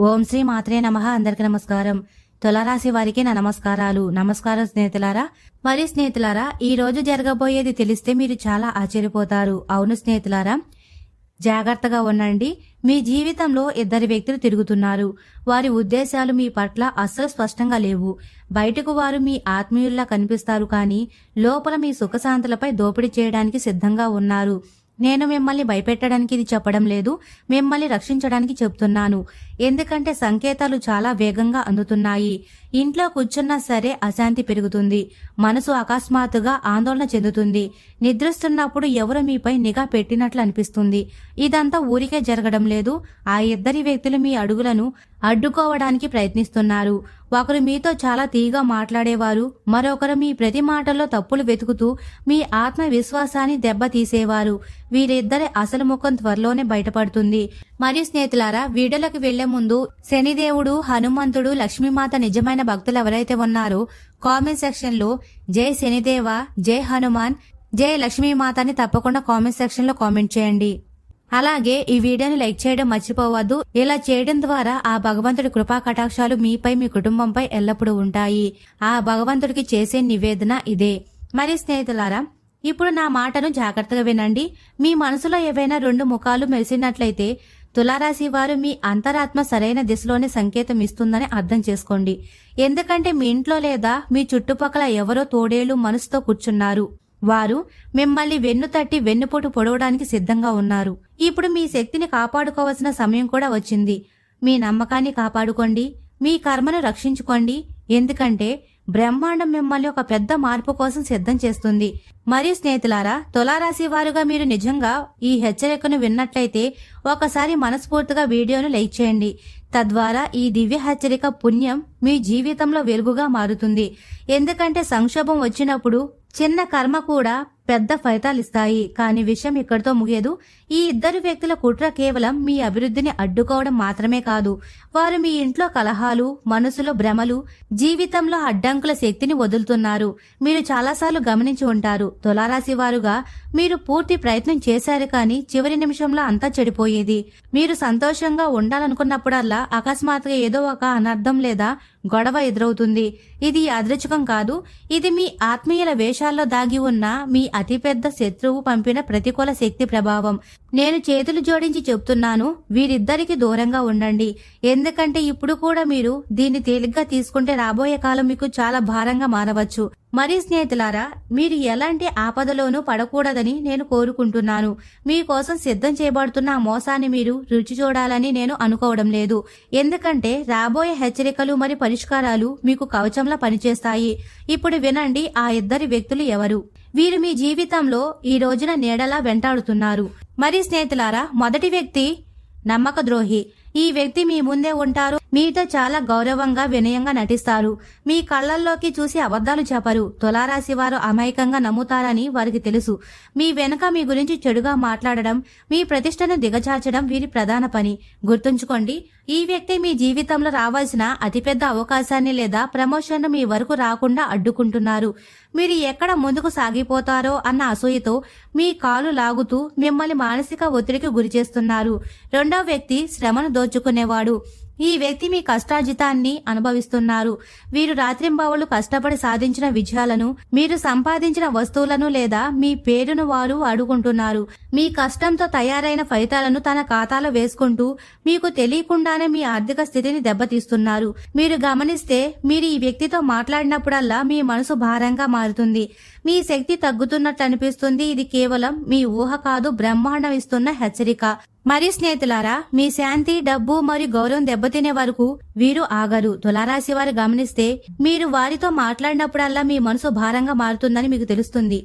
ఓం శ్రీ మాత్రే నమః. అందరికీ నమస్కారం. తులారాశి వారికి నా నమస్కారం స్నేహితులారా. మరి స్నేహితులారా, ఈ రోజు జరగబోయేది తెలిస్తే మీరు చాలా ఆశ్చర్యపోతారు. అవును స్నేహితులారా, జాగ్రత్తగా ఉండండి. మీ జీవితంలో ఇద్దరు వ్యక్తులు తిరుగుతున్నారు. వారి ఉద్దేశాలు మీ పట్ల అస్సలు స్పష్టంగా లేవు. బయటకు వారు మీ ఆత్మీయుల్లా కనిపిస్తారు, కానీ లోపల మీ సుఖశాంతులపై దోపిడీ చేయడానికి సిద్ధంగా ఉన్నారు. నేను మిమ్మల్ని భయపెట్టడానికి ఇది చెప్పడం లేదు, మిమ్మల్ని రక్షించడానికి చెప్తున్నాను. ఎందుకంటే సంకేతాలు చాలా వేగంగా అందుతున్నాయి. ఇంట్లో కూర్చున్నా సరే అశాంతి పెరుగుతుంది. మనసు అకస్మాత్తుగా ఆందోళన చెందుతుంది. నిద్రిస్తున్నప్పుడు ఎవరు మీపై నిఘా పెట్టినట్లు అనిపిస్తుంది. ఇదంతా ఊరికే జరగడం లేదు. ఆ ఇద్దరి వ్యక్తులు మీ అడుగులను అడ్డుకోవడానికి ప్రయత్నిస్తున్నారు. ఒకరు మీతో చాలా తీగా మాట్లాడేవారు, మరొకరు మీ ప్రతి మాటల్లో తప్పులు వెతుకుతూ మీ ఆత్మవిశ్వాసాన్ని దెబ్బతీసేవారు. వీరిద్దరి అసలు ముఖం త్వరలోనే బయటపడుతుంది. మరియు స్నేహితులారా, వీడియోలోకి వెళ్లే ముందు శనిదేవుడు, హనుమంతుడు, లక్ష్మీమాత నిజమైన భక్తులు ఎవరైతే ఉన్నారో కామెంట్ సెక్షన్ లో జై శనిదేవ, జై హనుమాన్, జై లక్ష్మీమాత అని తప్పకుండా కామెంట్ సెక్షన్ లో కామెంట్ చేయండి. అలాగే ఈ వీడియోని లైక్ చేయడం మర్చిపోవద్దు. ఇలా చేయడం ద్వారా ఆ భగవంతుడి కృపా కటాక్షాలు మీపై, మీ కుటుంబంపై ఎల్లప్పుడూ ఉంటాయి. ఆ భగవంతుడికి చేసే నివేదన ఇదే. మరి స్నేహితులారా, ఇప్పుడు నా మాటను జాగ్రత్తగా వినండి. మీ మనసులో ఏవైనా రెండు ముఖాలు మెరిసినట్లయితే తులారాశి వారు మీ అంతరాత్మ సరైన దిశలోనే సంకేతం ఇస్తుందని అర్థం చేసుకోండి. ఎందుకంటే మీ ఇంట్లో లేదా మీ చుట్టుపక్కల ఎవరో తోడేళ్లు మనసుతో కూర్చున్నారు. వారు మిమ్మల్ని వెన్ను తట్టి వెన్నుపోటు పొడవడానికి సిద్ధంగా ఉన్నారు. ఇప్పుడు మీ శక్తిని కాపాడుకోవాల్సిన సమయం కూడా వచ్చింది. మీ నమ్మకాన్ని కాపాడుకోండి, మీ కర్మను రక్షించుకోండి. ఎందుకంటే బ్రహ్మాండం మిమ్మల్ని ఒక పెద్ద మార్పు కోసం సిద్ధం చేస్తుంది. మరియు స్నేహితులారా, తులారాశి వారుగా మీరు నిజంగా ఈ హెచ్చరికను విన్నట్లయితే ఒకసారి మనస్ఫూర్తిగా వీడియోను లైక్ చేయండి. తద్వారా ఈ దివ్య హెచ్చరిక పుణ్యం మీ జీవితంలో వెలుగుగా మారుతుంది. ఎందుకంటే సంక్షోభం వచ్చినప్పుడు చిన్న కర్మ కూడా పెద్ద ఫలితాలిస్తాయి. కానీ విషయం ఇక్కడితో ముగియదు. ఈ ఇద్దరు వ్యక్తుల కుట్ర కేవలం మీ అభివృద్ధిని అడ్డుకోవడం మాత్రమే కాదు, వారు మీ ఇంట్లో కలహాలు, మనసులో భ్రమలు, జీవితంలో అడ్డంకుల శక్తిని వదులుతున్నారు. మీరు చాలాసార్లు గమనించి ఉంటారు. తులారాశి వారుగా మీరు పూర్తి ప్రయత్నం చేశారు, కానీ చివరి నిమిషంలో అంతా చెడిపోయేది. మీరు సంతోషంగా ఉండాలనుకున్నప్పుడల్లా అకస్మాత్తుగా ఏదో ఒక అనర్థం లేదా గొడవ ఎదురవుతుంది. ఇది అదృష్టం కాదు, ఇది మీ ఆత్మీయుల వేషాల్లో దాగి ఉన్న మీ అతిపెద్ద శత్రువు పంపిన ప్రతికూల శక్తి ప్రభావం. నేను చేతులు జోడించి చెప్తున్నాను, వీరిద్దరికి దూరంగా ఉండండి. ఎందుకంటే ఇప్పుడు కూడా మీరు దీన్ని తేలిగ్గా తీసుకుంటే రాబోయే కాలం మీకు చాలా భారంగా మారవచ్చు. మరి స్నేహితులారా, మీరు ఎలాంటి ఆపదలోనూ పడకూడదని నేను కోరుకుంటున్నాను. మీకోసం సిద్ధం చేయబడుతున్న ఆ మోసాన్ని మీరు రుచి చూడాలని నేను అనుకోవడం లేదు. ఎందుకంటే రాబోయే హెచ్చరికలు మరియు పరిష్కారాలు మీకు కవచంలా పనిచేస్తాయి. ఇప్పుడు వినండి, ఆ ఇద్దరి వ్యక్తులు ఎవరు? వీరు మీ జీవితంలో ఈ రోజున నీడలా వెంటాడుతున్నారు. మరి స్నేహితులారా, మొదటి వ్యక్తి నమ్మక ద్రోహి. ఈ వ్యక్తి మీ ముందే ఉంటారు, మీతో చాలా గౌరవంగా, వినయంగా నటిస్తారు. మీ కళ్లల్లోకి చూసి అబద్ధాలు చెప్పరు. తులారాశి వారు అమాయకంగా నమ్ముతారని వారికి తెలుసు. మీ వెనుక మీ గురించి చెడుగా మాట్లాడడం, మీ ప్రతిష్టను దిగజార్చడం వీరి ప్రధాన పని. గుర్తుంచుకోండి, ఈ వ్యక్తి మీ జీవితంలో రావాల్సిన అతిపెద్ద అవకాశాన్ని లేదా ప్రమోషన్ మీ వరకు రాకుండా అడ్డుకుంటున్నారు. మీరు ఎక్కడ ముందుకు సాగిపోతారో అన్న అసూయతో మీ కాలు లాగుతూ మిమ్మల్ని మానసిక ఒత్తిడికి గురిచేస్తున్నారు. రెండో వ్యక్తి శ్రమను దోచుకునేవాడు. ఈ వ్యక్తి మీ కష్టార్జితాన్ని అనుభవిస్తున్నారు. వీరు రాత్రింబవళ్లు కష్టపడి సాధించిన విజయాలను, మీరు సంపాదించిన వస్తువులను లేదా మీ పేరును వారు అడుగుంటున్నారు. మీ కష్టంతో తయారైన ఫలితాలను తన ఖాతాలో వేసుకుంటూ మీకు తెలియకుండానే మీ ఆర్థిక స్థితిని దెబ్బతీస్తున్నారు. మీరు గమనిస్తే మీరు ఈ వ్యక్తితో మాట్లాడినప్పుడల్లా మీ మనసు భారంగా మారుతుంది. మీ శక్తి తగ్గుతున్నట్లు అనిపిస్తుంది. ఇది కేవలం మీ ఊహ కాదు, బ్రహ్మాండం ఇస్తున్న హెచ్చరిక. మరి స్నేహితులారా, మీ శాంతి, డబ్బు మరియు గౌరవం దెబ్బతినే వరకు వీరు ఆగరు. తులారాశి వారు గమనిస్తే మీరు వారితో మాట్లాడినప్పుడల్లా మీ మనసు భారంగా మారుతుందని మీకు తెలుస్తుంది.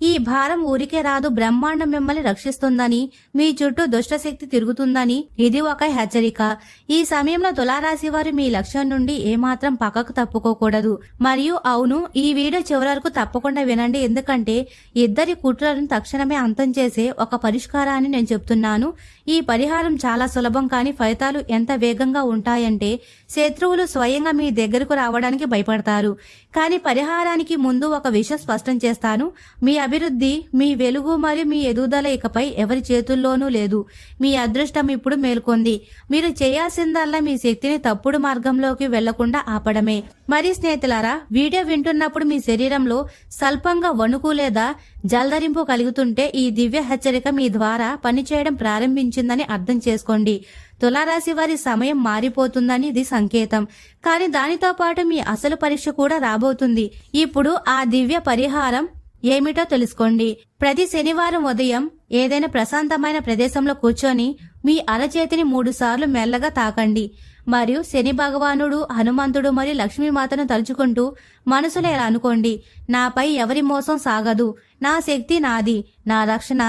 ఈ భారం ఊరికే రాదు, బ్రహ్మాండం మిమ్మల్ని రక్షిస్తుందని, మీ చుట్టూ దుష్టశక్తి తిరుగుతుందని ఇది ఒక హెచ్చరిక. ఈ సమయంలో తులారాశి వారు మీ లక్ష్యం నుండి ఏమాత్రం పక్కకు తప్పుకోకూడదు. మరియు అవును, ఈ వీడియో చివరి వరకు తప్పకుండా వినండి. ఎందుకంటే ఇద్దరి కుట్రలను తక్షణమే అంతం చేసే ఒక పరిష్కారాన్ని నేను చెప్తున్నాను. ఈ పరిహారం చాలా సులభం, కానీ ఫలితాలు ఎంత వేగంగా ఉంటాయంటే శత్రువులు స్వయంగా మీ దగ్గరకు రావడానికి భయపడతారు. కానీ పరిహారానికి ముందు ఒక విషయం స్పష్టం చేస్తాను. మీ అభివృద్ధి, మీ వెలుగు మరియు మీ ఎదుగుదల ఇకపై ఎవరి చేతుల్లోనూ లేదు. మీ అదృష్టం ఇప్పుడు మేల్కొంది. మీరు చేయాల్సిందల్లా మీ శక్తిని తప్పుడు మార్గంలోకి వెళ్లకుండా ఆపడమే. మరి స్నేహితులారా, వీడియో వింటున్నప్పుడు మీ శరీరంలో స్వల్పంగా వణుకు లేదా జల్దరింపు కలుగుతుంటే ఈ దివ్య హెచ్చరిక మీ ద్వారా పనిచేయడం ప్రారంభించిందని అర్థం చేసుకోండి. తులారాశి వారి సమయం మారిపోతుందని ఇది సంకేతం. కానీ దానితో పాటు మీ అసలు పరీక్ష కూడా రాబోతుంది. ఇప్పుడు ఆ దివ్య పరిహారం ఏమిటో తెలుసుకోండి. ప్రతి శనివారం ఉదయం ఏదైనా ప్రశాంతమైన ప్రదేశంలో కూర్చొని మీ అరచేతిని 3 సార్లు మెల్లగా తాకండి. మరియు శని భగవానుడు, హనుమంతుడు మరియు లక్ష్మీమాతను తలుచుకుంటూ మనసులో ఇలా అనుకోండి: నాపై ఎవరి మోసం సాగదు, నా శక్తి నాది, నా రక్షణ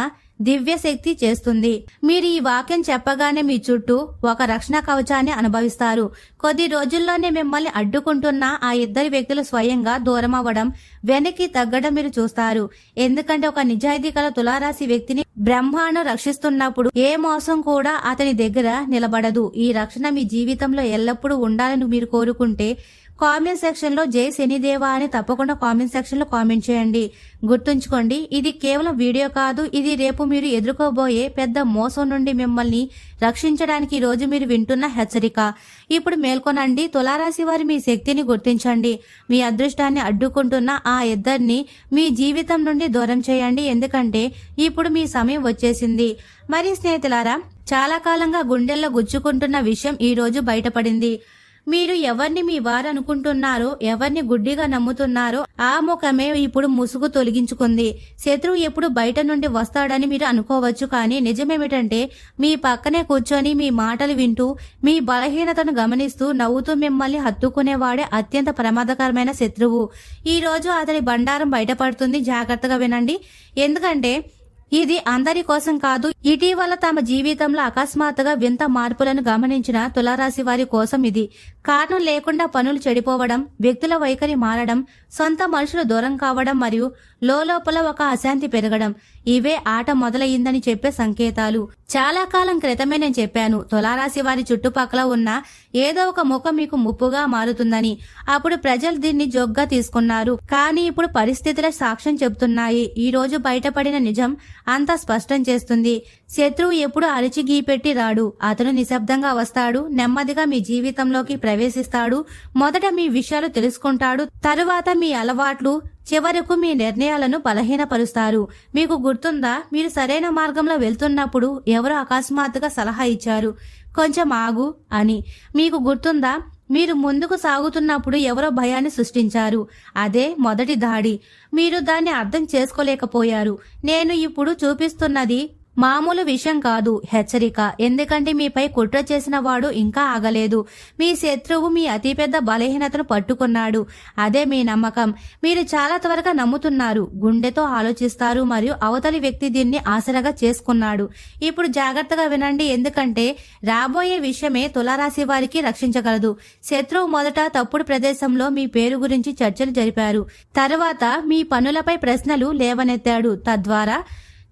దివ్య శక్తి చేస్తుంది. మీరు ఈ వాక్యం చెప్పగానే మీ చుట్టూ ఒక రక్షణ కవచాన్ని అనుభవిస్తారు. కొద్ది రోజుల్లోనే మిమ్మల్ని అడ్డుకుంటున్న ఆ ఇద్దరు వ్యక్తులు స్వయంగా దూరం అవ్వడం, వెనక్కి తగ్గడం మీరు చూస్తారు. ఎందుకంటే ఒక నిజాయితీ గల తులారాశి వ్యక్తిని బ్రహ్మాను రక్షిస్తున్నప్పుడు ఏ మోసం కూడా అతని దగ్గర నిలబడదు. ఈ రక్షణ మీ జీవితంలో ఎల్లప్పుడూ ఉండాలని మీరు కోరుకుంటే కామెంట్ సెక్షన్ లో జై శనిదేవా అని తప్పకుండా కామెంట్ సెక్షన్ లో కామెంట్ చేయండి. గుర్తుంచుకోండి, ఇది కేవలం వీడియో కాదు. ఇది రేపు మీరు ఎదుర్కోబోయే పెద్ద మోసం నుండి మిమ్మల్ని రక్షించడానికి ఈ రోజు మీరు వింటున్న హెచ్చరిక. ఇప్పుడు మేల్కొనండి. తులారాశి వారి మీ శక్తిని గుర్తించండి. మీ అదృష్టాన్ని అడ్డుకుంటున్న ఆ ఇద్దరిని మీ జీవితం నుండి దూరం చేయండి. ఎందుకంటే ఇప్పుడు మీ సమయం వచ్చేసింది. మరి స్నేహితులారా, చాలా కాలంగా గుండెల్లో గుచ్చుకుంటున్న విషయం ఈ రోజు బయటపడింది. మీరు ఎవరిని మీ వారు అనుకుంటున్నారో, ఎవరిని గుడ్డిగా నమ్ముతున్నారో ఆ ముఖమే ఇప్పుడు ముసుగు తొలగించుకుంది. శత్రువు ఎప్పుడు బయట నుండి వస్తాడని మీరు అనుకోవచ్చు, కానీ నిజమేమిటంటే మీ పక్కనే కూర్చొని మీ మాటలు వింటూ మీ బలహీనతను గమనిస్తూ నవ్వుతూ మిమ్మల్ని హత్తుకునేవాడే అత్యంత ప్రమాదకరమైన శత్రువు. ఈ రోజు అతని బండారం బయటపడుతుంది. జాగ్రత్తగా వినండి, ఎందుకంటే ఇది అందరి కోసం కాదు. ఇటీవల తమ జీవితంలో అకస్మాత్తుగా వింత మార్పులను గమనించిన తులారాశి వారి కోసం ఇది. కారణం లేకుండా పనులు చెడిపోవడం, వ్యక్తుల వైఖరి మారడం, సొంత మనుషులు దూరం కావడం మరియు లోపల ఒక అశాంతి పెరగడం, ఇవే ఆట మొదలయ్యిందని చెప్పే సంకేతాలు. చాలా కాలం క్రితమే నేను చెప్పాను, తులారాశి వారి చుట్టుపక్కల ఉన్న ఏదో ఒక ముఖం మీకు ముప్పుగా మారుతుందని. అప్పుడు ప్రజలు దీన్ని జోగ్గా తీసుకున్నారు. కానీ ఇప్పుడు పరిస్థితుల సాక్ష్యం చెబుతున్నాయి. ఈ రోజు బయటపడిన నిజం అంతా స్పష్టం చేస్తుంది. శత్రువు ఎప్పుడు అరిచి గీపెట్టి రాడు. అతను నిశ్శబ్దంగా వస్తాడు, నెమ్మదిగా మీ జీవితంలోకి ప్రవేశిస్తాడు. మొదట మీ విషయాలు తెలుసుకుంటాడు, తరువాత మీ అలవాట్లు, చివరకు మీ నిర్ణయాలను బలహీనపరుస్తారు. మీకు గుర్తుందా, మీరు సరైన మార్గంలో వెళ్తున్నప్పుడు ఎవరో అకస్మాత్తుగా సలహా ఇచ్చారు, కొంచెం ఆగు అని. మీకు గుర్తుందా, మీరు ముందుకు సాగుతున్నప్పుడు ఎవరో భయాన్ని సృష్టించారు. అదే మొదటి దాడి. మీరు దాన్ని అర్థం చేసుకోలేకపోయారు. నేను ఇప్పుడు చూపిస్తున్నది మామూలు విషయం కాదు, హెచ్చరిక. ఎందుకంటే మీపై కుట్ర చేసిన వాడు ఇంకా ఆగలేదు. మీ శత్రువు మీ అతిపెద్ద బలహీనతను పట్టుకున్నాడు. అదే మీ నమ్మకం. మీరు చాలా త్వరగా నమ్ముతున్నారు, గుండెతో ఆలోచిస్తారు మరియు అవతలి వ్యక్తి దీన్ని ఆసరాగా చేసుకున్నాడు. ఇప్పుడు జాగ్రత్తగా వినండి, ఎందుకంటే రాబోయే విషయమే తులారాశి వారికి రక్షించగలదు. శత్రువు మొదట తప్పుడు ప్రదేశంలో మీ పేరు గురించి చర్చలు జరిపారు. తర్వాత మీ పనులపై ప్రశ్నలు లేవనెత్తాడు. తద్వారా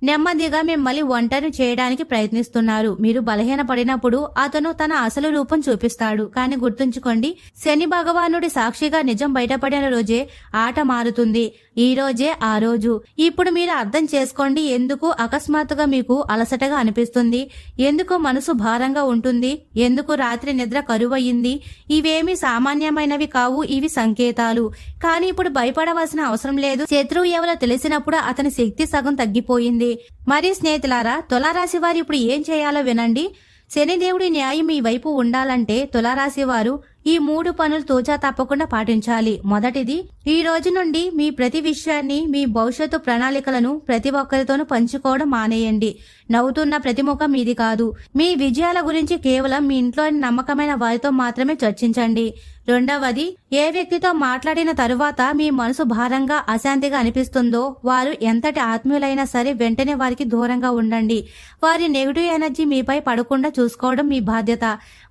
నెమ్మదిగా మిమ్మల్ని ఒంటరి చేయడానికి ప్రయత్నిస్తున్నారు. మీరు బలహీనపడినప్పుడు అతను తన అసలు రూపం చూపిస్తాడు. కానీ గుర్తుంచుకోండి, శని భగవానుడి సాక్షిగా నిజం బయటపడిన రోజే ఆట మారుతుంది. ఈ రోజే ఆ రోజు. ఇప్పుడు మీరు అర్థం చేసుకోండి ఎందుకు అకస్మాత్తుగా మీకు అలసటగా అనిపిస్తుంది, ఎందుకు మనసు భారంగా ఉంటుంది, ఎందుకు రాత్రి నిద్ర కరువయ్యింది. ఇవేమీ సామాన్యమైనవి కావు, ఇవి సంకేతాలు. కానీ ఇప్పుడు భయపడవలసిన అవసరం లేదు. శత్రువు ఎవరో తెలిసినప్పుడు అతని శక్తి సగం తగ్గిపోయింది. మరి స్నేహితులారా, తులారాశి వారు ఇప్పుడు ఏం చేయాలో వినండి. శనిదేవుడి న్యాయం మీ వైపు ఉండాలంటే తులారాశి వారు ఈ 3 పనులు తూచా తప్పకుండా పాటించాలి. మొదటిది, ఈ రోజు నుండి మీ ప్రతి విషయాన్ని, మీ భవిష్యత్తు ప్రణాళికలను ప్రతి ఒక్కరితోనూ పంచుకోవడం మానేయండి. నవ్వుతున్న ప్రతి ముఖం మీది కాదు. మీ విజయాల గురించి కేవలం మీ ఇంట్లోని నమ్మకమైన వారితో మాత్రమే చర్చించండి. రెండవది, ఏ వ్యక్తితో మాట్లాడిన తరువాత మీ మనసు భారంగా, అశాంతిగా అనిపిస్తుందో వారు ఎంతటి ఆత్మీయులైనా సరే వెంటనే వారికి దూరంగా ఉండండి. వారి నెగిటివ్ ఎనర్జీ మీపై పడకుండా చూసుకోవడం మీ బాధ్యత.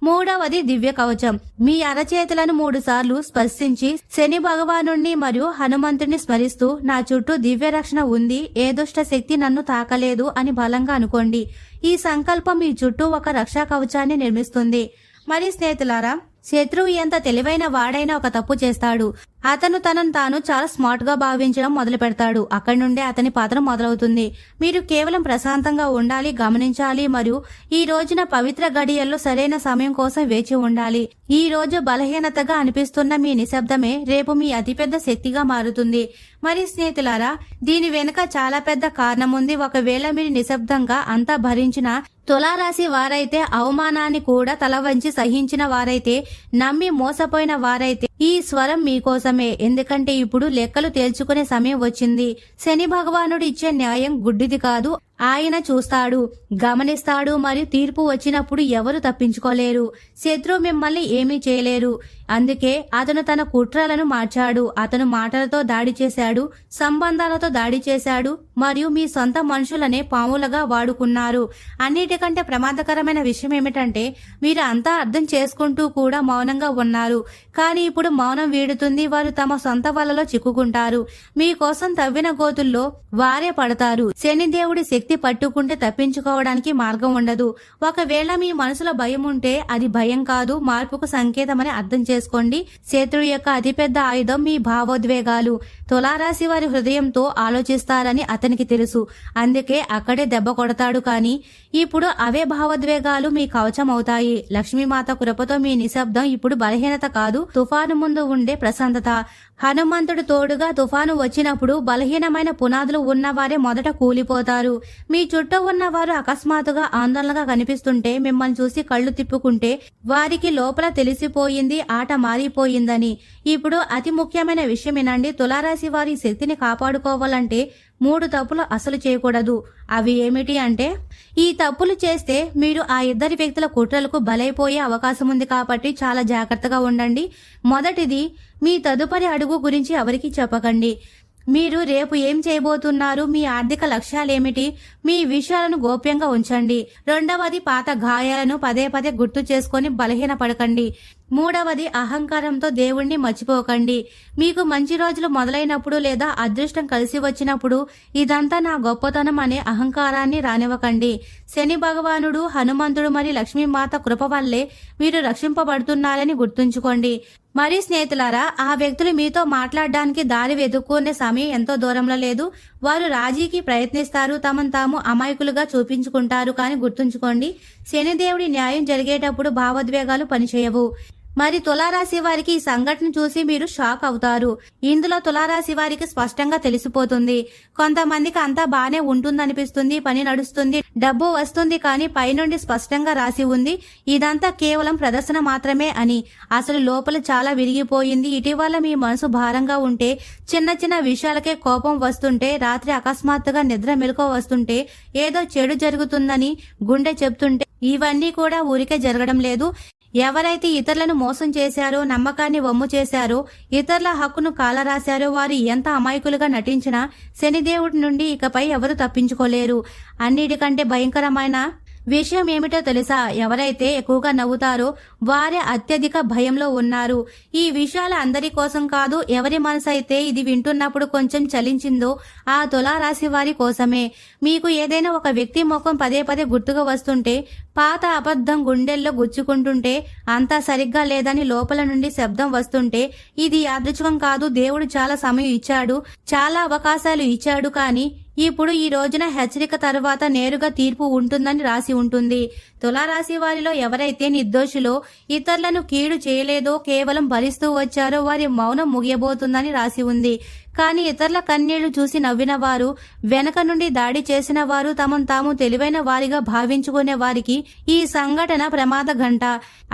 మూడవది, దివ్య కవచం. మీ అరచేతులను 3 సార్లు స్పర్శించి శని భగవానుణ్ణి మరియు హనుమంతుడిని స్మరిస్తూ నా చుట్టూ దివ్య రక్షణ ఉంది, ఏ దుష్ట శక్తి నన్ను తాకలేదు అని బలంగా అనుకోండి. ఈ సంకల్పం మీ చుట్టూ ఒక రక్షా కవచాన్ని నిర్మిస్తుంది. మరి స్నేహితులారా, శత్రువు ఎంత తెలివైన వాడైనా ఒక తప్పు చేస్తాడు. అతను తనను తాను చాలా స్మార్ట్ గా భావించడం మొదలు పెడతాడు. అక్కడి నుండే అతని పతనం మొదలవుతుంది. మీరు కేవలం ప్రశాంతంగా ఉండాలి, గమనించాలి మరియు ఈ రోజున పవిత్ర గడియల్లో సరైన సమయం కోసం వేచి ఉండాలి. ఈ రోజు బలహీనతగా అనిపిస్తున్న మీ నిశ్శబ్దమే రేపు మీ అతిపెద్ద శక్తిగా మారుతుంది. మరి స్నేహితులారా, దీని వెనుక చాలా పెద్ద కారణం ఉంది. ఒకవేళ మీరు నిశ్శబ్దంగా అంతా భరించిన తులారాశి వారైతే, అవమానాన్ని కూడా తల వంచి సహించిన వారైతే, నమ్మి మోసపోయిన వారైతే ఈ స్వరం మీకోసమే. ఎందుకంటే ఇప్పుడు లెక్కలు తేల్చుకునే సమయం వచ్చింది. శని భగవానుడు ఇచ్చే న్యాయం గుడ్డిది కాదు. ఆయన చూస్తాడు, గమనిస్తాడు మరియు తీర్పు వచ్చినప్పుడు ఎవరు తప్పించుకోలేరు. శత్రువు మిమ్మల్ని ఏమీ చేయలేరు. అందుకే అతను తన కుట్రలను మార్చాడు. అతను మాటలతో దాడి చేశాడు, సంబంధాలతో దాడి చేశాడు మరియు మీ సొంత మనుషులనే పాములుగా వాడుకున్నారు. అన్నిటికంటే ప్రమాదకరమైన విషయం ఏమిటంటే, మీరు అంతా అర్థం చేసుకుంటూ కూడా మౌనంగా ఉన్నారు. కానీ ఇప్పుడు మౌనం వీడుతుంది. వారు తమ సొంత వలలో చిక్కుకుంటారు. మీకోసం తవ్విన గోతుల్లో వారే పడతారు. శనిదేవుడి శక్తి పట్టుకుంటే తప్పించుకోవడానికి మార్గం ఉండదు. ఒకవేళ మీ మనసులో భయం ఉంటే అది భయం కాదు, మార్పుకు సంకేతమని అర్థం చేసుకోండి. శత్రువు యొక్క అతిపెద్ద ఆయుధం మీ భావోద్వేగాలు. తులారాశి వారి హృదయంతో ఆలోచిస్తారని అతనికి తెలుసు. అందుకే అక్కడే దెబ్బ కొడతాడు. కానీ ఇప్పుడు అవే భావోద్వేగాలు మీ కవచం అవుతాయి. లక్ష్మీమాత కృపతో మీ నిశ్శబ్దం ఇప్పుడు బలహీనత కాదు, తుఫాను ముందు ఉండే ప్రశాంతత. హనుమంతుడు తోడుగా తుఫాను వచ్చినప్పుడు బలహీనమైన పునాదులు ఉన్నవారే మొదట కూలిపోతారు. మీ చుట్టూ ఉన్నవారు అకస్మాత్తుగా ఆందోళనగా కనిపిస్తుంటే, మిమ్మల్ని చూసి కళ్ళు తిప్పుకుంటే వారికి లోపల తెలిసిపోయింది, ఆట మారిపోయిందని. ఇప్పుడు అతి ముఖ్యమైన విషయం ఏనండి, తులారాశి వారి శక్తిని కాపాడుకోవాలంటే 3 తప్పులు అసలు చేయకూడదు. అవి ఏమిటి అంటే, ఈ తప్పులు చేస్తే మీరు ఆ ఇద్దరి వ్యక్తుల కుట్రలకు బలైపోయే అవకాశం ఉంది. కాబట్టి చాలా జాగ్రత్తగా ఉండండి. మొదటిది, మీ తదుపరి అడుగు గురించి ఎవరికీ చెప్పకండి. మీరు రేపు ఏం చేయబోతున్నారు, మీ ఆర్థిక లక్ష్యాలేమిటి, మీ విషయాలను గోప్యంగా ఉంచండి. రెండవది, పాత గాయాలను పదే పదే గుర్తు చేసుకొని బలహీనపడకండి. మూడవది, అహంకారంతో దేవుణ్ణి మర్చిపోకండి. మీకు మంచి రోజులు మొదలైనప్పుడు లేదా అదృష్టం కలిసి వచ్చినప్పుడు ఇదంతా నా గొప్పతనం అనే అహంకారాన్ని రానివ్వకండి. శని భగవానుడు, హనుమంతుడు మరియు లక్ష్మీమాత కృప వల్లే మీరు రక్షింపబడుతున్నారని గుర్తుంచుకోండి. మరి స్నేహితులారా, ఆ వ్యక్తులు మీతో మాట్లాడడానికి దారి వెతుక్కునే సమయం ఎంతో దూరంలో లేదు. వారు రాజీకి ప్రయత్నిస్తారు, తమను తాము అమాయకులుగా చూపించుకుంటారు. కానీ గుర్తుంచుకోండి, శనిదేవుడి న్యాయం జరిగేటప్పుడు భావోద్వేగాలు పనిచేయవు. మరి తులారాశి వారికి ఈ సంఘటన చూసి మీరు షాక్ అవుతారు. ఇందులో తులారాశి వారికి స్పష్టంగా తెలిసిపోతుంది. కొంతమందికి అంతా బానే ఉంటుందనిపిస్తుంది, పని నడుస్తుంది, డబ్బు వస్తుంది. కానీ పైనుండి స్పష్టంగా రాసి ఉంది, ఇదంతా కేవలం ప్రదర్శన మాత్రమే అని. అసలు లోపల చాలా విరిగిపోయింది. ఇటీవల మీ మనసు భారంగా ఉంటే, చిన్న చిన్న విషయాలకే కోపం వస్తుంటే, రాత్రి అకస్మాత్తుగా నిద్ర మెలకువ వస్తుంటే, ఏదో చెడు జరుగుతుందని గుండె చెప్తుంటే, ఇవన్నీ కూడా ఊరికే జరగడం లేదు. ఎవరైతే ఇతరులను మోసం చేశారో, నమ్మకాన్ని వమ్ము చేశారో, ఇతరుల హక్కును కాలరాశారో, వారు ఎంత అమాయకులుగా నటించినా శనిదేవుడి నుండి ఇకపై ఎవరు తప్పించుకోలేరు. అన్నిటికంటే భయంకరమైన విషయం ఏమిటో తెలుసా? ఎవరైతే ఎక్కువగా నవ్వుతారో వారే అత్యధిక భయంలో ఉన్నారు. ఈ విషయాలు అందరి కోసం కాదు. ఎవరి మనసు అయితే ఇది వింటున్నప్పుడు కొంచెం చలించిందో ఆ తులారాశి వారి కోసమే. మీకు ఏదైనా ఒక వ్యక్తి ముఖం పదే పదే గుర్తుగా వస్తుంటే, పాత అబద్ధం గుండెల్లో గుచ్చుకుంటుంటే, అంతా సరిగ్గా లేదని లోపల నుండి శబ్దం వస్తుంటే, ఇది యాదృచ్ఛికం కాదు. దేవుడు చాలా సమయం ఇచ్చాడు, చాలా అవకాశాలు ఇచ్చాడు. కానీ ఇప్పుడు ఈ రోజున హెచ్చరిక తర్వాత నేరుగా తీర్పు ఉంటుందని రాసి ఉంటుంది. తులారాశి వారిలో ఎవరైతే నిర్దోషులో, ఇతరులను కీడు చేయలేదో, కేవలం భరిస్తూ వచ్చారో వారి మౌనం ముగియబోతుందని రాసి ఉంది. కానీ ఇతరుల కన్నీళ్లు చూసి నవ్విన వారు, వెనక నుండి దాడి చేసిన వారు, తమను తాము తెలివైన వారిగా భావించుకునే వారికి ఈ సంఘటన ప్రమాద గంట.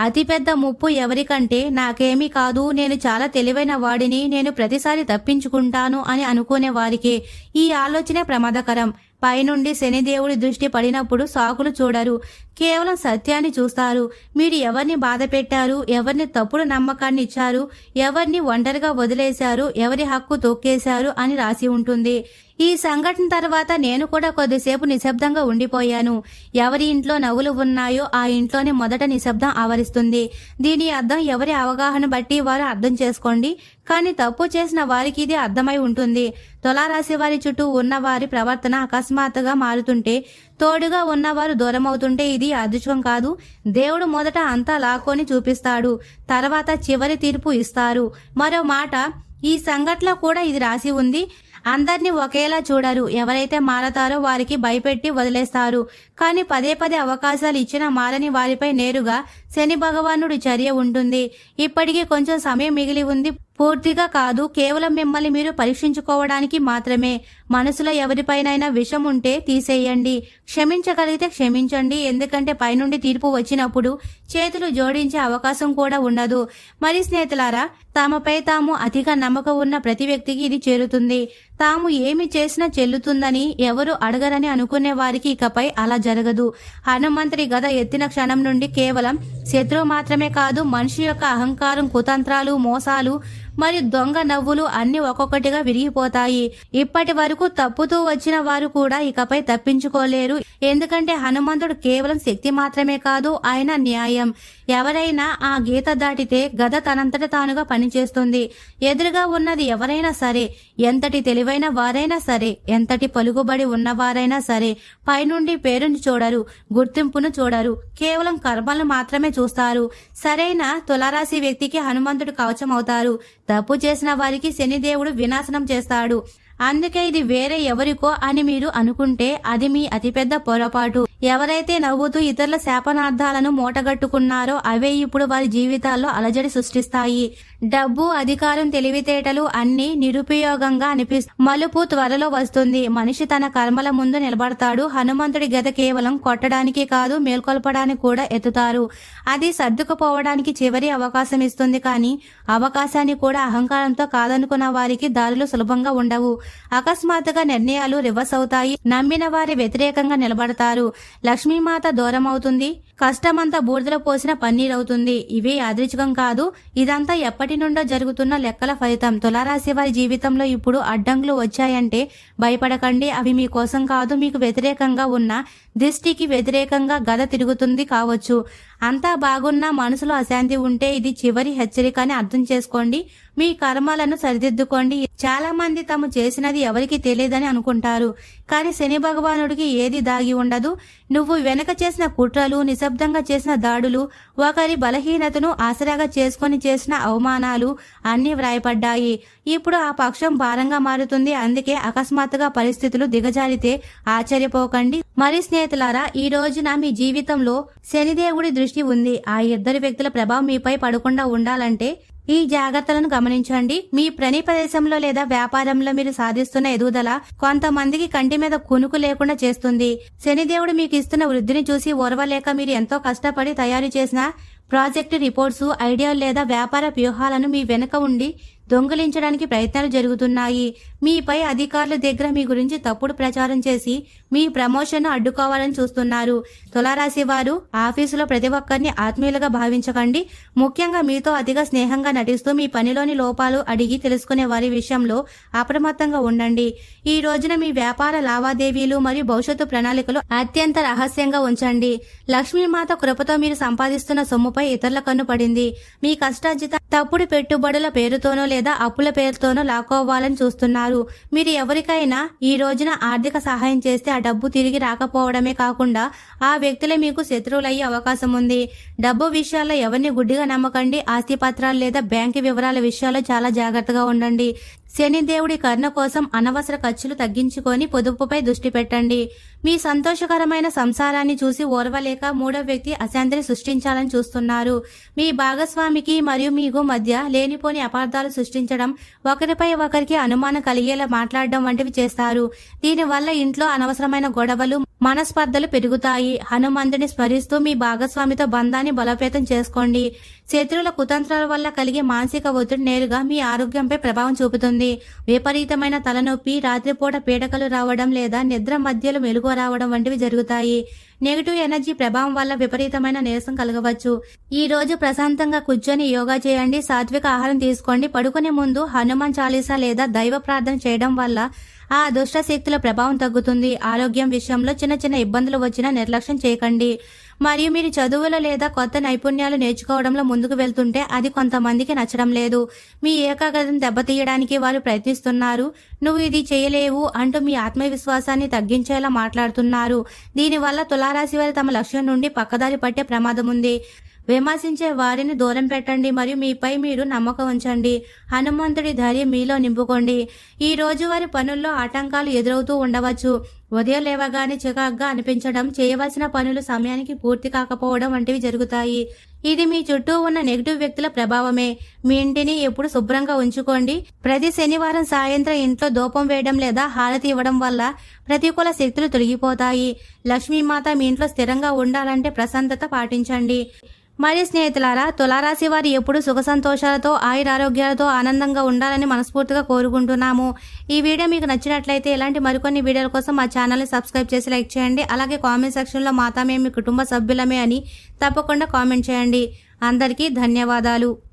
అతిపెద్ద ముప్పు ఎవరికంటే, నాకేమీ కాదు, నేను చాలా తెలివైన వాడిని, నేను ప్రతిసారి తప్పించుకుంటాను అని అనుకునే వారికే. ఈ ఆలోచనే ప్రమాదకరం. పైనుండి శనిదేవుడి దృష్టి పడినప్పుడు సాకులు చూడరు, కేవలం సత్యాన్ని చూస్తారు. మీరు ఎవరిని బాధ పెట్టారు, ఎవరిని తప్పుడు నమ్మకాన్ని ఇచ్చారు, ఎవరిని ఒంటరిగా వదిలేశారు, ఎవరి హక్కు తొక్కేశారు అని రాసి ఉంటుంది. ఈ సంఘటన తర్వాత నేను కూడా కొద్దిసేపు నిశ్శబ్దంగా ఉండిపోయాను. ఎవరి ఇంట్లో నవ్వులు ఉన్నాయో ఆ ఇంట్లోనే మొదట నిశ్శబ్దం ఆవరిస్తుంది. దీని అర్థం ఎవరి అవగాహన బట్టి వారు అర్థం చేసుకోండి. కానీ తప్పు చేసిన వారికి ఇది అర్థమై ఉంటుంది. తులారాశి వారి చుట్టూ ఉన్న వారి ప్రవర్తన అకస్మాత్తుగా మారుతుంటే, తోడుగా ఉన్నవారు దూరమవుతుంటే ఇది అదృష్టం కాదు. దేవుడు మొదట అంతా లాక్కొని చూపిస్తాడు, తర్వాత చివరి తీర్పు ఇస్తారు. మరో మాట, ఈ సంఘటనలో కూడా ఇది రాసి ఉంది. అందరినీ ఒకేలా చూడరు. ఎవరైతే మారతారో వారికి భయపెట్టి వదిలేస్తారు. కానీ పదే పదే అవకాశాలు ఇచ్చిన మారని వారిపై నేరుగా శని భగవానుడి చర్య ఉంటుంది. ఇప్పటికీ కొంచెం సమయం మిగిలి ఉంది. పూర్తిగా కాదు, కేవలం మిమ్మల్ని మీరు పరీక్షించుకోవడానికి మాత్రమే. మనసులో ఎవరిపైనైనా విషం ఉంటే తీసేయండి. క్షమించగలిగితే క్షమించండి. ఎందుకంటే పైనుండి తీర్పు వచ్చినప్పుడు చేతులు జోడించే అవకాశం కూడా ఉండదు. మరి స్నేహితులారా, తమపై తాము అతిగా నమ్మకం ఉన్న ప్రతి వ్యక్తికి ఇది చేరుతుంది. తాము ఏమి చేసినా చెల్లుతుందని ఎవరు అడగరని అనుకునే వారికి ఇకపై అలా జరగదు. హనుమంతుడి గద ఎత్తిన క్షణం నుండి కేవలం శత్రువు మాత్రమే కాదు, మనిషి యొక్క అహంకారం, కుతంత్రాలు, మోసాలు మరియు దొంగ నవ్వులు అన్ని ఒక్కొక్కటిగా విరిగిపోతాయి. ఇప్పటి వరకు తప్పుతూ వచ్చిన వారు కూడా ఇకపై తప్పించుకోలేరు. ఎందుకంటే హనుమంతుడు కేవలం శక్తి మాత్రమే కాదు, ఆయన న్యాయం. ఎవరైనా ఆ గీత దాటితే గద తనంతట తానుగా పనిచేస్తుంది. ఎదురుగా ఉన్నది ఎవరైనా సరే, ఎంతటి తెలివైన వారైనా సరే, ఎంతటి పలుకుబడి ఉన్నవారైనా సరే, పైనుండి పేరును చూడరు, గుర్తింపును చూడరు, కేవలం కర్మలను మాత్రమే చూస్తారు. సరైన తులారాశి వ్యక్తికి హనుమంతుడు కవచం అవుతారు. తప్పు చేసిన వారికి శనిదేవుడు వినాశనం చేస్తాడు. అందుకే ఇది వేరే ఎవరికో అని మీరు అనుకుంటే అది మీ అతిపెద్ద పొరపాటు. ఎవరైతే నవ్వుతూ ఇతరుల శాపనార్థాలను మూటగట్టుకున్నారో అవే ఇప్పుడు వారి జీవితాల్లో అలజడి సృష్టిస్తాయి. డబ్బు, అధికారం, తెలివితేటలు అన్ని నిరుపయోగంగా మలుపు త్వరలో వస్తుంది. మనిషి తన కర్మల ముందు నిలబడతాడు. హనుమంతుడి గద కేవలం కొట్టడానికి కాదు, మేల్కొల్పడానికి కూడా ఎత్తుతారు. అది సర్దుకుపోవడానికి చివరి అవకాశం ఇస్తుంది. కానీ అవకాశాన్ని కూడా అహంకారంతో కాదనుకున్న వారికి దారులు సులభంగా ఉండవు. అకస్మాత్తుగా నిర్ణయాలు రివర్స్ అవుతాయి. నమ్మిన వారి వ్యతిరేకంగా నిలబడతారు. లక్ష్మీమాత దూరం అవుతుంది. కష్టమంతా బూడిదలో పోసిన పన్నీరవుతుంది. ఇవి యాదృచ్ఛికం కాదు, ఇదంతా ఎప్పటి నుండో జరుగుతున్న లెక్కల ఫలితం. తులారాశి వారి జీవితంలో ఇప్పుడు అడ్డంకులు వచ్చాయంటే భయపడకండి. అవి మీకోసం కాదు, మీకు వ్యతిరేకంగా ఉన్న దృష్టికి వ్యతిరేకంగా గద తిరుగుతుంది కావచ్చు. అంతా బాగున్నా మనసులో అశాంతి ఉంటే ఇది చివరి హెచ్చరిక అని అర్థం చేసుకోండి. మీ కర్మలను సరిదిద్దుకోండి. చాలా మంది తాము చేసినది ఎవరికి తెలియదని అనుకుంటారు. కానీ శని భగవానుడికి ఏది దాగి ఉండదు. నువ్వు వెనక చేసిన కుట్రలు, నిశ్శబ్దంగా చేసిన దాడులు, ఒకరి బలహీనతను ఆసరాగా చేసుకొని చేసిన అవమానాలు అన్నీ వ్రాయపడ్డాయి. ఇప్పుడు ఆ పక్షం భారంగా మారుతుంది. అందుకే అకస్మాత్తుగా పరిస్థితులు దిగజారితే ఆశ్చర్యపోకండి. మరి స్నేహితులారా, ఈ రోజున మీ జీవితంలో శనిదేవుడి దృష్టి ఉంది. ఆ ఇద్దరు వ్యక్తుల ప్రభావం మీపై పడకుండా ఉండాలంటే ఈ జాగ్రత్తలను గమనించండి. మీ పని ప్రదేశంలో లేదా వ్యాపారంలో మీరు సాధిస్తున్న ఎదుగుదల కొంతమందికి కంటి మీద కునుకు లేకుండా చేస్తుంది. శనిదేవుడు మీకు ఇస్తున్న వృద్ధిని చూసి ఓర్వలేక మీరు ఎంతో కష్టపడి తయారు చేసిన ప్రాజెక్టు రిపోర్ట్స్, ఐడియాలు లేదా వ్యాపార వ్యూహాలను మీ వెనుక ఉండి దొంగిలించడానికి ప్రయత్నాలు జరుగుతున్నాయి. మీపై అధికారుల దగ్గర మీ గురించి తప్పుడు ప్రచారం చేసి మీ ప్రమోషన్ను అడ్డుకోవాలని చూస్తున్నారు. తులారాశి వారు ఆఫీసులో ప్రతి ఒక్కరిని ఆత్మీయులుగా భావించకండి. ముఖ్యంగా మీతో అతిగా స్నేహంగా నటిస్తూ మీ పనిలోని లోపాలు అడిగి తెలుసుకునే వారి విషయంలో అప్రమత్తంగా ఉండండి. ఈ రోజున మీ వ్యాపార లావాదేవీలు మరియు భవిష్యత్తు ప్రణాళికలు అత్యంత రహస్యంగా ఉంచండి. లక్ష్మీమాత కృపతో మీరు సంపాదిస్తున్న సొమ్ముపై ఇతరుల కన్ను పడింది. మీ కష్టార్జిత తప్పుడు పెట్టుబడుల పేరుతోనో లేదా అప్పుల పేరుతోనో లాక్కోవాలని చూస్తున్నారు. మీరు ఎవరికైనా ఈ రోజున ఆర్థిక సహాయం చేస్తే ఆ డబ్బు తిరిగి రాకపోవడమే కాకుండా ఆ వ్యక్తులే మీకు శత్రువులయ్యే అవకాశం ఉంది. డబ్బు విషయాల్లో ఎవరిని గుడ్డిగా నమ్మకండి. ఆస్తి పత్రాలు లేదా బ్యాంకు వివరాల విషయాల్లో చాలా జాగ్రత్తగా ఉండండి. శనిదేవుడి కరుణ కోసం అనవసర ఖర్చులు తగ్గించుకొని పొదుపుపై దృష్టి పెట్టండి. మీ సంతోషకరమైన సంసారాన్ని చూసి ఓర్వలేక మూడో వ్యక్తి అశాంతిని సృష్టించాలని చూస్తున్నారు. మీ భాగస్వామికి మరియు మీకు మధ్య లేనిపోని అపార్థాలు సృష్టించడం, ఒకరిపై ఒకరికి అనుమానం కలిగేలా మాట్లాడడం వంటివి చేస్తారు. దీనివల్ల ఇంట్లో అనవసరమైన గొడవలు, మనస్పర్ధలు పెరుగుతాయి. హనుమంతుని స్మరిస్తూ మీ భాగస్వామితో బంధాన్ని బలోపేతం చేసుకోండి. శత్రువుల కుతంత్రాల వల్ల కలిగే మానసిక ఒత్తిడి నేరుగా మీ ఆరోగ్యంపై ప్రభావం చూపుతుంది. విపరీతమైన తలనొప్పి, రాత్రిపూట పీడకలు రావడం లేదా నిద్ర మధ్యలో మెలుగు రావడం వంటివి జరుగుతాయి. నెగిటివ్ ఎనర్జీ ప్రభావం వల్ల విపరీతమైన నీరసం కలగవచ్చు. ఈ రోజు ప్రశాంతంగా కూర్చొని యోగా చేయండి. సాత్విక ఆహారం తీసుకోండి. పడుకునే ముందు హనుమాన్ చాలీసా లేదా దైవ ప్రార్థన చేయడం వల్ల ఆ దుష్ట శక్తుల ప్రభావం తగ్గుతుంది. ఆరోగ్యం విషయంలో చిన్న చిన్న ఇబ్బందులు వచ్చినా నిర్లక్ష్యం చేయకండి. మరియు మీరు చదువులో లేదా కొత్త నైపుణ్యాలు నేర్చుకోవడంలో ముందుకు వెళ్తుంటే అది కొంతమందికి నచ్చడం లేదు. మీ ఏకాగ్రతను దెబ్బతీయడానికి వారు ప్రయత్నిస్తున్నారు. నువ్వు ఇది చేయలేవు అంటూ మీ ఆత్మవిశ్వాసాన్ని తగ్గించేలా మాట్లాడుతున్నారు. దీనివల్ల తులారాశి వారు తమ లక్ష్యం నుండి పక్కదారి పట్టే ప్రమాదం ఉంది. విమర్శించే వారిని దూరం పెట్టండి మరియు మీపై మీరు నమ్మకం ఉంచండి. హనుమంతుడి ధైర్యం మీలో నింపుకోండి. ఈ రోజువారి పనుల్లో ఆటంకాలు ఎదురవుతూ ఉండవచ్చు. ఉదయం లేవగానే చికాగ్గా అనిపించడం, చేయవలసిన పనులు సమయానికి పూర్తి కాకపోవడం వంటివి జరుగుతాయి. ఇది మీ చుట్టూ ఉన్న నెగిటివ్ వ్యక్తుల ప్రభావమే. మీ ఇంటిని ఎప్పుడు శుభ్రంగా ఉంచుకోండి. ప్రతి శనివారం సాయంత్రం ఇంట్లో ధూపం వేయడం లేదా హారతి ఇవ్వడం వల్ల ప్రతికూల శక్తులు తొలగిపోతాయి. లక్ష్మీమాత మీ ఇంట్లో స్థిరంగా ఉండాలంటే ప్రశాంతత పాటించండి. మరి స్నేహితులారా, తులారాశి వారు ఎప్పుడు సుఖ సంతోషాలతో ఆయురారోగ్యాలతో ఆనందంగా ఉండాలని మనస్ఫూర్తిగా కోరుకుంటున్నాము. ఈ వీడియో మీకు నచ్చినట్లయితే ఇలాంటి మరికొన్ని వీడియోల కోసం మా ఛానల్ని సబ్స్క్రైబ్ చేసి లైక్ చేయండి. అలాగే కామెంట్ సెక్షన్లో మాతా మేము మీ కుటుంబ సభ్యులమే అని తప్పకుండా కామెంట్ చేయండి. అందరికీ ధన్యవాదాలు.